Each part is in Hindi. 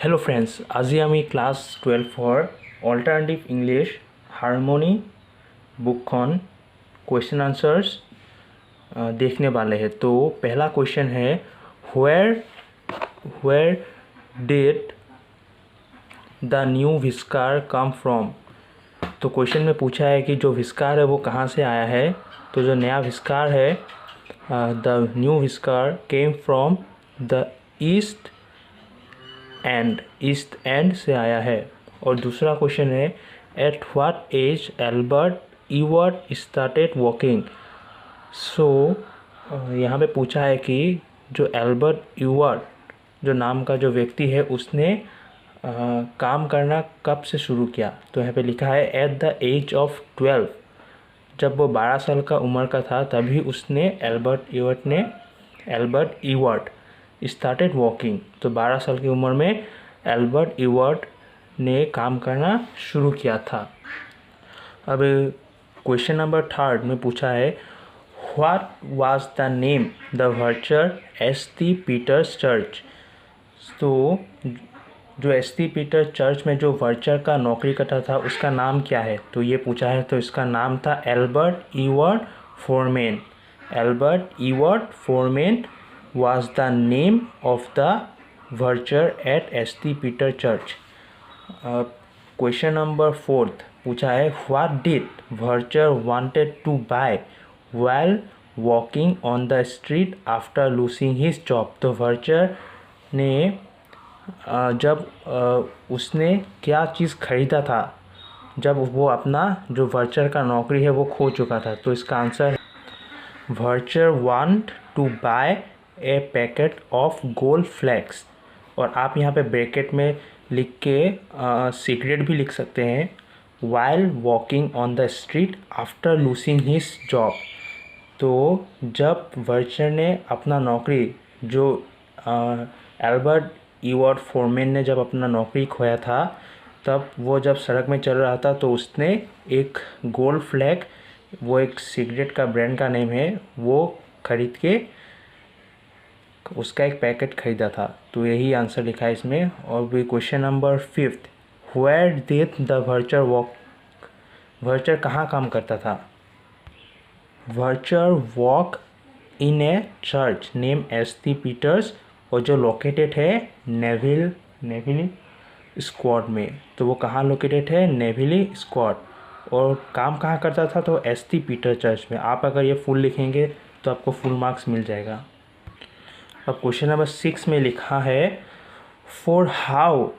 हेलो फ्रेंड्स, আজি আমি ক্লাছ 12 অল্টাৰনেটিভ ইংলিছ हारमोनी बुकखन क्वेश्चन आंसर्स देखने वाले हैं। तो पहला क्वेश्चन है where did the new whisker come from. तो क्वेश्चन में पूछा है कि जो व्हिस्कर है वो कहाँ से आया है। तो जो नया व्हिस्कर है the new whisker came from the East End से आया है। और दूसरा क्वेश्चन है at what age Albert Edward started walking. So यहाँ पे पूछा है कि जो एल्बर्ट ईवर्ट जो नाम का जो व्यक्ति है उसने काम करना कब से शुरू किया। तो यहाँ पे लिखा है एट द एज ऑफ 12। जब वो 12 साल का उम्र का था तभी उसने एल्बर्ट ईवर्ट स्टार्टेड वॉकिंग। तो 12 साल की उम्र में एल्बर्ट ईवर्ट ने काम करना शुरू किया था। अब क्वेश्चन नंबर 3 में पूछा है what was the name the verger S T. Peter's church. तो जो एस.टी. पीटर चर्च में जो वर्चर का नौकरी करता था उसका नाम क्या है। तो ये पूछा है, तो इसका नाम था Albert Edward Foreman. Albert Edward Foreman was the name of the verger at S.T. Peter Church। Question number 4 पूछा है what did verger wanted to buy while walking on the street after losing his job। तो वर्चर ने जब उसने क्या चीज़ खरीदा था जब वो अपना जो वर्चर का नौकरी है वो खो चुका था। तो इसका answer verger want to buy a packet of gold flakes. और आप यहाँ पे ब्रैकेट में लिख के सीक्रेट भी लिख सकते हैं while walking on the street after losing his job. तो जब वर्चर ने अपना नौकरी जो एल्बर्ट ईवर्ट फोरमेन ने जब अपना नौकरी खोया था तब वो जब सड़क में चल रहा था तो उसने एक गोल्ड फ्लैग, वो एक सिगरेट का ब्रांड का नेम है, वो खरीद के उसका एक पैकेट ख़रीदा था। तो यही आंसर लिखा है इसमें। और भी question number 5 where did the verger walk. Verger कहाँ काम करता था। Verger walk in a church name S T. Peter's और जो लोकेटेड है नेविली स्क्वाड में। तो वो कहाँ लोकेटेड है, नेविली स्क्वाड। और काम कहाँ करता था, तो एस.टी. पीटर चर्च में। आप अगर ये फुल लिखेंगे तो आपको फुल मार्क्स मिल जाएगा। अब क्वेश्चन नंबर 6 में लिखा है for how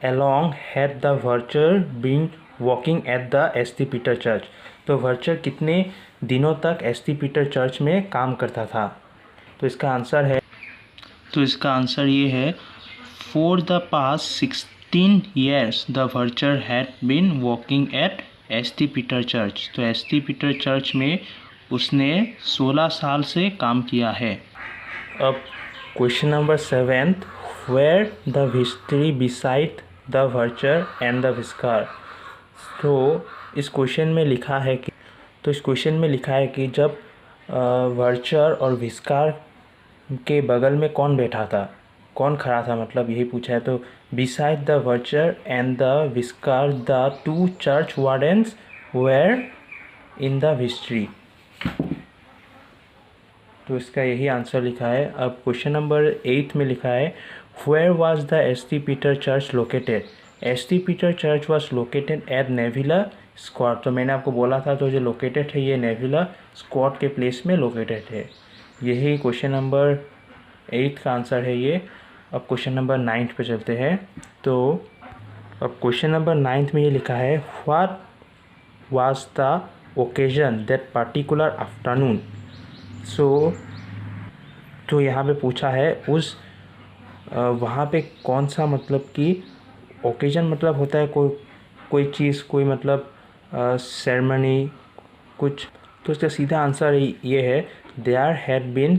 along had the verger been walking at the S T. Peter church. तो वर्चर कितने दिनों तक एस.टी. पीटर चर्च में काम करता था। तो इसका आंसर ये है for the past 16 years the verger had been walking at S T. Peter church. तो एस.टी. पीटर चर्च में उसने 16 साल से काम किया है। अब question number 7 where the history beside the verger and the whisker. तो इस क्वेश्चन में लिखा है कि जब वर्चर और व्हिस्कर के बगल में कौन बैठा था, कौन खड़ा था, मतलब यही पूछा है। तो beside the verger and the whisker the 2 church wardens were in the history. तो इसका यही आंसर लिखा है। अब क्वेश्चन नंबर 8 में लिखा है where was the S T. Peter church located. S T. Peter church was located at Neville square. तो मैंने आपको बोला था तो जो लोकेटेड है ये नेविला स्क्वाड के प्लेस में लोकेटेड है। यही क्वेश्चन नंबर 8 का आंसर है ये। अब क्वेश्चन नंबर 9 पे चलते हैं। तो अब क्वेश्चन नंबर 9 में ये लिखा है what was the occasion that particular afternoon. तो यहाँ पे पूछा है उस वहाँ पे कौन सा, मतलब कि ओकेजन मतलब होता है कोई चीज़, कोई मतलब सेरेमनी कुछ। तो इसका सीधा आंसर ये है there had been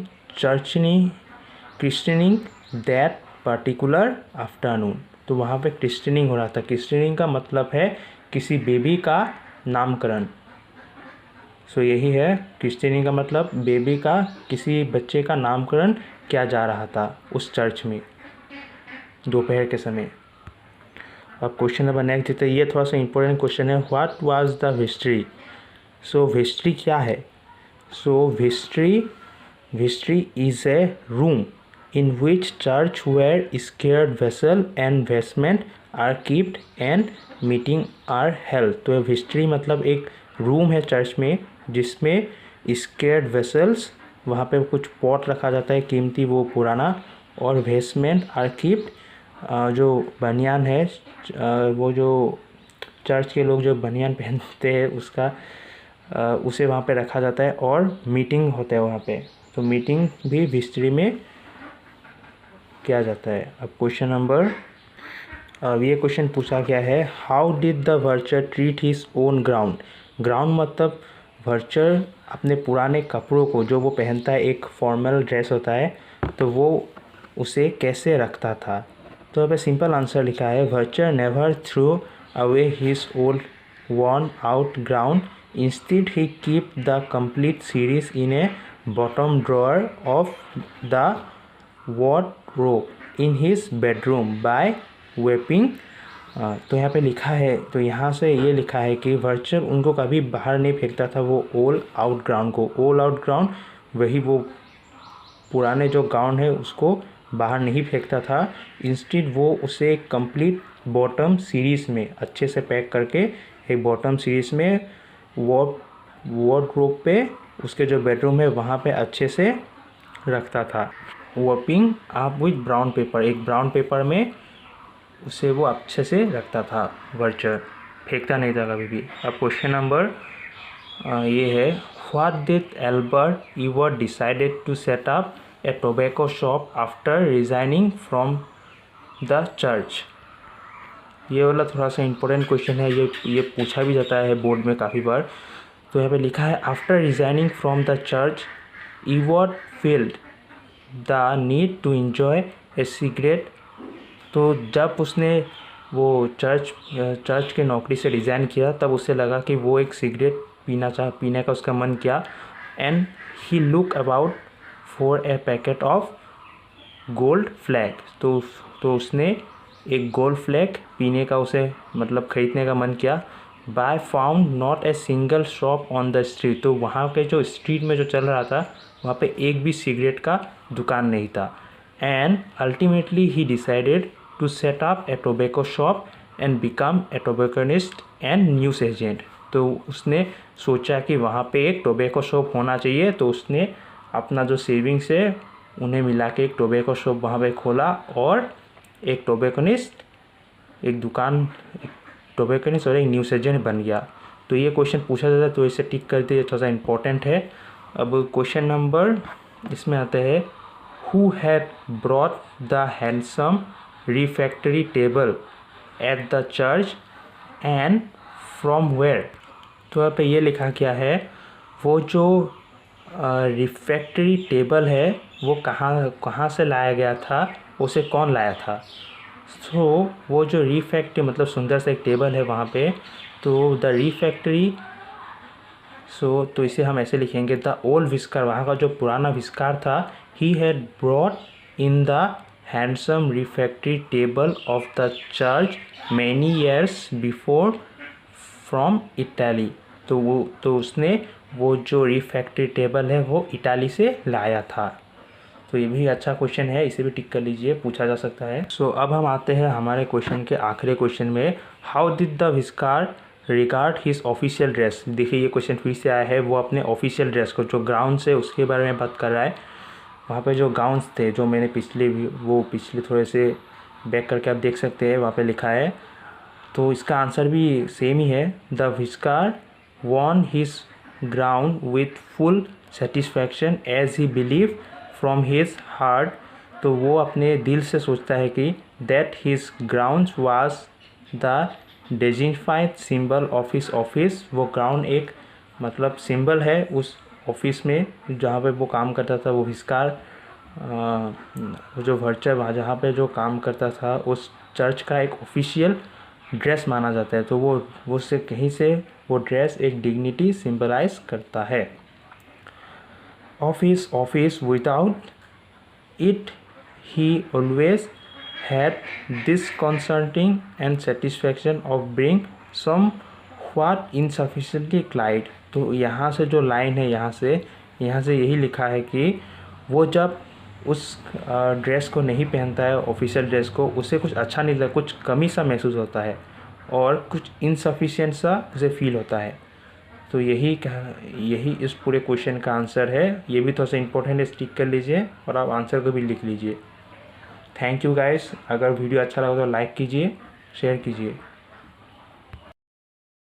christening that particular afternoon. तो वहाँ पे क्रिस्टनिंग हो रहा था। क्रिस्टनिंग का मतलब है किसी बेबी का नामकरण। सो यही है क्रिस्टनिंग का मतलब, बेबी का, किसी बच्चे का नामकरण किया जा रहा था उस चर्च में। दोपहर के समय। अब क्वेश्चन नंबर नेक्स्ट देते हैं, ये थोड़ा सा इंपॉर्टेंट क्वेश्चन है। What was the history? So history क्या है? So history is a room in which church where sacred vessel and vestment are kept and meeting are held। तो हिस्ट्री मतलब एक रूम है चर्च में जिसमें sacred vessels, वहाँ पे कुछ पॉट रखा जाता है कीमती वो पुराना, और वेस्टमेंट आर कीप्ड, जो बनियान है, वो जो चर्च के लोग जो बनियान पहनते हैं उसका उसे वहाँ पे रखा जाता है, और मीटिंग होता है वहाँ पे। तो मीटिंग भी हिस्ट्री में किया जाता है। अब क्वेश्चन नंबर, अब ये क्वेश्चन पूछा गया है, how did the vulture treat his own ground? Ground मतलब वर्चर अपने पुराने कपड़ों को, जो वो पहनता है, एक फॉर्मल ड्रेस होता है, तो वो उसे कैसे रखता था? तो अब सिंपल आंसर लिखा है, vulture never through away his old worn out ground, instead he keep the complete series in a bottom drawer of the wardrobe in his bedroom by wrapping। तो यहाँ पे लिखा है, तो यहाँ से ये लिखा है कि वर्चर उनको कभी बाहर नहीं फेंकता था, वो ऑल आउट ग्राउंड को, ऑल आउट ग्राउंड वही वो पुराने जो ग्राउंड है उसको बाहर नहीं फेंकता था, इंस्टेड वो उसे कंप्लीट बॉटम सीरीज़ में अच्छे से पैक करके एक बॉटम सीरीज़ में वार्डरोब पे, उसके जो बेडरूम है वहाँ पे अच्छे से रखता था। वॉपिंग आप विथ ब्राउन पेपर, एक ब्राउन पेपर में उसे वो अच्छे से रखता था, वर्चर फेंकता नहीं था कभी भी। अब क्वेश्चन नंबर ये है, what did Albert Edward decided to set up a tobacco shop after resigning from the church? ये वाला थोड़ा सा इंपॉर्टेंट क्वेश्चन है, ये पूछा भी जाता है बोर्ड में काफ़ी बार। तो यहाँ पे लिखा है, after resigning from the church Edward field the need to enjoy a cigarette. तो जब उसने वो चर्च के नौकरी से रिज़ाइन किया, तब उसे लगा कि वो एक सिगरेट पीने का उसका मन किया। And he look about for a packet of gold flag. तो उसने एक गोल्ड फ्लैग पीने का उसे मतलब ख़रीदने का मन किया। By found not a single shop on the street. तो वहाँ के जो स्ट्रीट में जो चल रहा था वहाँ पे एक भी सिगरेट का दुकान नहीं था। And ultimately he decided to set up a tobacco shop and become a tobacconist and newsagent. तो उसने सोचा कि वहाँ पे एक टोबैको शॉप होना चाहिए, तो उसने अपना जो सेविंग्स है उन्हें मिला के एक टोबैको शॉप वहाँ पे खोला, और एक टोबैकोनिस्ट, एक टोबैकोनिस्ट और एक न्यूज़ एजेंट बन गया। तो ये क्वेश्चन पूछा जाता है, तो इसे टिक कर दिए, थोड़ा सा इम्पोर्टेंट है। अब क्वेश्चन नंबर इसमें आता है, who had brought the handsome refectory table at the church and from where? तो यहाँ पे ये लिखा क्या है, वो जो रिफैक्टरी टेबल है वो कहाँ से लाया गया था, उसे कौन लाया था? सो वो जो रिफैक्टरी मतलब सुंदर सा एक टेबल है वहाँ पे, तो द रिफैक्टरी, तो इसे हम ऐसे लिखेंगे, द ओल्ड विस्कार, वहाँ का जो पुराना विस्कार था, he had brought in the handsome refectory table of the church many years before from Italy. तो उसने वो जो रिफैक्टरी टेबल है वो इटाली से लाया था। तो ये भी अच्छा क्वेश्चन है, इसे भी टिक कर लीजिए, पूछा जा सकता है। सो अब हम आते हैं हमारे क्वेश्चन के आखिरी क्वेश्चन में, how did the whisker regard his official dress? देखिए ये क्वेश्चन फिर से आया है, वो अपने ऑफिशियल ड्रेस को, जो ग्राउंड से उसके बारे में बात कर रहा है। वहाँ पे जो गाउन्स थे, जो मैंने पिछले थोड़े से बैक करके आप देख सकते हैं, वहाँ पे लिखा है। तो इसका आंसर भी सेम ही है, the whisker won his ground with full satisfaction as he believe from his heart. तो वो अपने दिल से सोचता है कि that his grounds was the dignified symbol of his office. वो ग्राउंड एक मतलब सिंबल है उस ऑफिस में जहाँ पे वो काम करता था। वो विस्कार जो वर्चर वहाँ जहाँ पे जो काम करता था उस चर्च का एक ऑफिशियल ड्रेस माना जाता है। तो वो से कहीं से वो ड्रेस एक डिग्निटी सिंबलाइज करता है। Of his office without it he always have disconcerting and satisfaction of being somewhat insufficiently clad. तो यहाँ से जो लाइन है यहाँ से यही लिखा है कि वो जब उस ड्रेस को नहीं पहनता है, ऑफिशियल ड्रेस को, उसे कुछ अच्छा नहीं लगता, कुछ कमी सा महसूस होता है और कुछ इनसफिशिएंट सा उसे फील होता है। तो यही इस पूरे क्वेश्चन का आंसर है। ये भी थोड़ा सा इंपॉर्टेंट है, स्टिक कर लीजिए और आप आंसर को भी लिख लीजिए। Thank you guys. अगर वीडियो अच्छा लगा तो लाइक कीजिए, शेयर कीजिए।